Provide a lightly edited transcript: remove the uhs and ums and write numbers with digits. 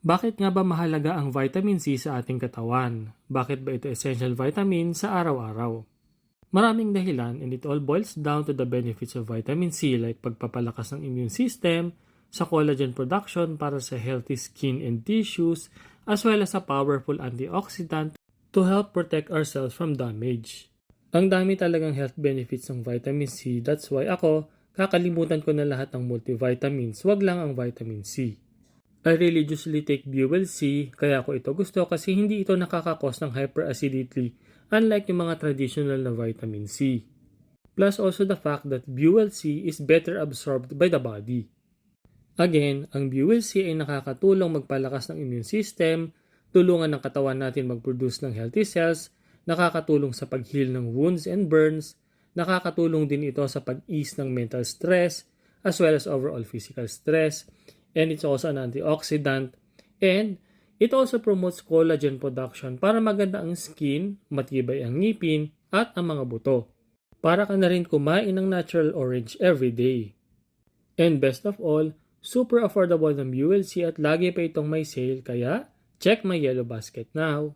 Bakit nga ba mahalaga ang vitamin C sa ating katawan? Bakit ba ito essential vitamin sa araw-araw? Maraming dahilan, and it all boils down to the benefits of vitamin C like pagpapalakas ng immune system, sa collagen production para sa healthy skin and tissues, as well as a powerful antioxidant to help protect ourselves from damage. Ang dami talagang health benefits ng vitamin C, that's why ako, kakalimutan ko na lahat ng multivitamins, wag lang ang vitamin C. I religiously take Buell C, kaya ko ito gusto kasi hindi ito nakakakos ng hyperacidity unlike yung mga traditional na vitamin C. Plus also the fact that Buell C is better absorbed by the body. Again, ang Buell C ay nakakatulong magpalakas ng immune system, tulungan ng katawan natin mag-produce ng healthy cells, nakakatulong sa pag-heal ng wounds and burns, nakakatulong din ito sa pag-ease ng mental stress, as well as overall physical stress, and it's also an antioxidant, and it also promotes collagen production para maganda ang skin, matibay ang ngipin, at ang mga buto. Para ka na rin kumain ng natural orange every day. And best of all, super affordable ng Buell C at lagi pa itong may sale, kaya check my yellow basket now.